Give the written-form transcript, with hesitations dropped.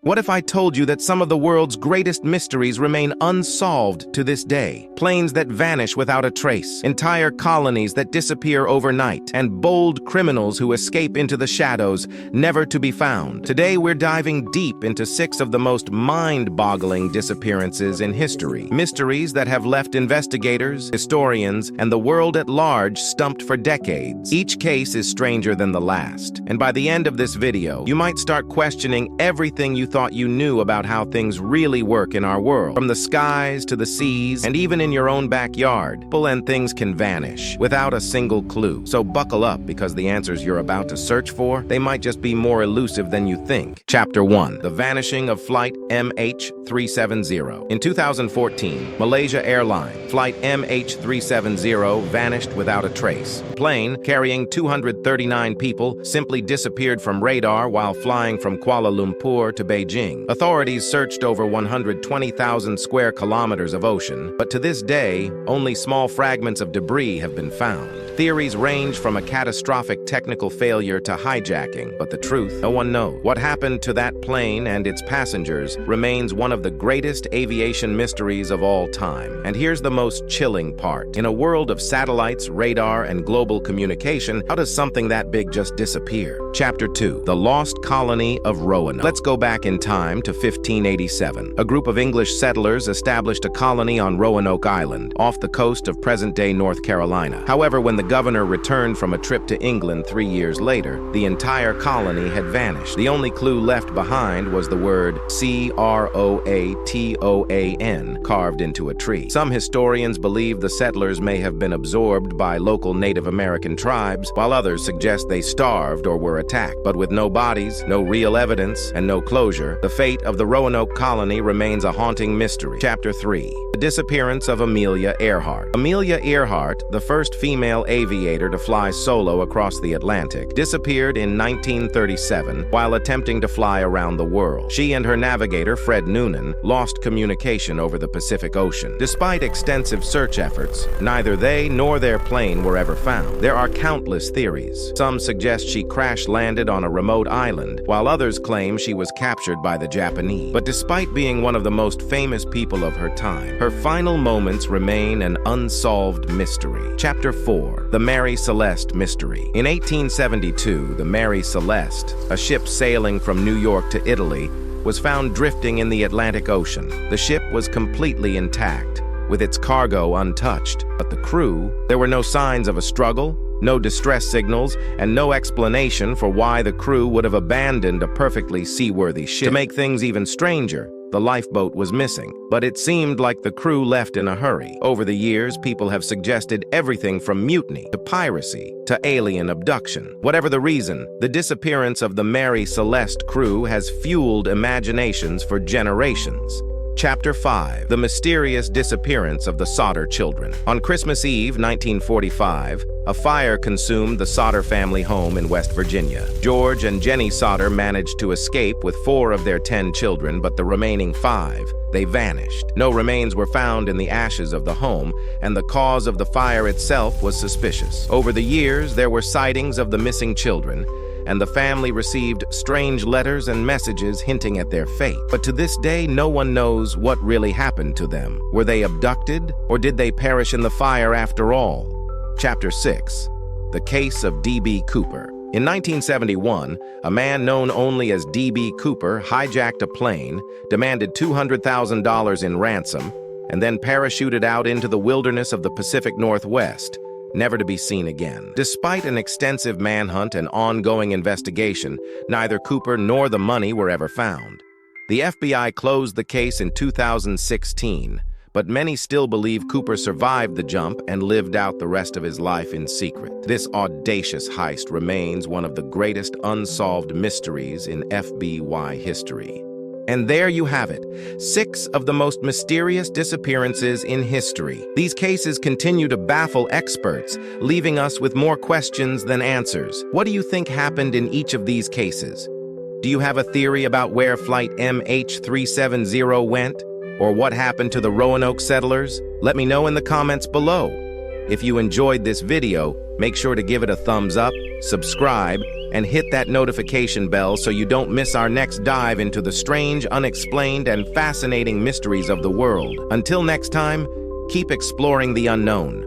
What if I told you that some of the world's greatest mysteries remain unsolved to this day? Planes that vanish without a trace, entire colonies that disappear overnight, and bold criminals who escape into the shadows, never to be found. Today, we're diving deep into 6 of the most mind-boggling disappearances in history. Mysteries that have left investigators, historians, and the world at large stumped for decades. Each case is stranger than the last, and by the end of this video, you might start questioning everything you thought you knew about how things really work in our world. From the skies to the seas, and even in your own backyard, people and things can vanish without a single clue. So buckle up, because the answers you're about to search for, they might just be more elusive than you think. Chapter 1. The Vanishing of Flight MH370. In 2014, Malaysia Airlines Flight MH370 vanished without a trace. The plane, carrying 239 people, simply disappeared from radar while flying from Kuala Lumpur to Beijing. Authorities searched over 120,000 square kilometers of ocean, but to this day, only small fragments of debris have been found. Theories range from a catastrophic technical failure to hijacking, but the truth, no one knows. What happened to that plane and its passengers remains one of the greatest aviation mysteries of all time. And here's the most chilling part. In a world of satellites, radar, and global communication, how does something that big just disappear? Chapter 2. The Lost Colony of Roanoke. Let's go back in time to 1587. A group of English settlers established a colony on Roanoke Island, off the coast of present-day North Carolina. However, when the governor returned from a trip to England 3 years later, the entire colony had vanished. The only clue left behind was the word Croatan carved into a tree. Some historians believe the settlers may have been absorbed by local Native American tribes, while others suggest they starved or were attacked. But with no bodies, no real evidence, and no closure, the fate of the Roanoke colony remains a haunting mystery. Chapter 3. The Disappearance of Amelia Earhart. Amelia Earhart, the first female aviator to fly solo across the Atlantic, disappeared in 1937 while attempting to fly around the world. She and her navigator, Fred Noonan, lost communication over the Pacific Ocean. Despite extensive search efforts, neither they nor their plane were ever found. There are countless theories. Some suggest she crash-landed on a remote island, while others claim she was captured by the Japanese. But despite being one of the most famous people of her time, her final moments remain an unsolved mystery. Chapter 4. The Mary Celeste Mystery. In 1872, the Mary Celeste, a ship sailing from New York to Italy, was found drifting in the Atlantic Ocean. The ship was completely intact, with its cargo untouched. But the crew, there were no signs of a struggle, no distress signals, and no explanation for why the crew would have abandoned a perfectly seaworthy ship. To make things even stranger, the lifeboat was missing, but it seemed like the crew left in a hurry. Over the years, people have suggested everything from mutiny to piracy to alien abduction. Whatever the reason, the disappearance of the Mary Celeste crew has fueled imaginations for generations. Chapter 5. The Mysterious Disappearance of the Sauter Children. On Christmas Eve, 1945, a fire consumed the Sauter family home in West Virginia. George and Jenny Sauter managed to escape with 4 of their 10 children, but the remaining 5, they vanished. No remains were found in the ashes of the home, and the cause of the fire itself was suspicious. Over the years, there were sightings of the missing children, and the family received strange letters and messages hinting at their fate. But to this day, no one knows what really happened to them. Were they abducted, or did they perish in the fire after all? Chapter 6. The Case of D.B. Cooper. In 1971, a man known only as D.B. Cooper hijacked a plane, demanded $200,000 in ransom, and then parachuted out into the wilderness of the Pacific Northwest, never to be seen again. Despite an extensive manhunt and ongoing investigation, neither Cooper nor the money were ever found. The FBI closed the case in 2016, but many still believe Cooper survived the jump and lived out the rest of his life in secret. This audacious heist remains one of the greatest unsolved mysteries in FBI history. And there you have it, 6 of the most mysterious disappearances in history. These cases continue to baffle experts, leaving us with more questions than answers. What do you think happened in each of these cases? Do you have a theory about where Flight MH370 went? Or what happened to the Roanoke settlers? Let me know in the comments below. If you enjoyed this video, make sure to give it a thumbs up, subscribe, and hit that notification bell so you don't miss our next dive into the strange, unexplained, and fascinating mysteries of the world. Until next time, keep exploring the unknown.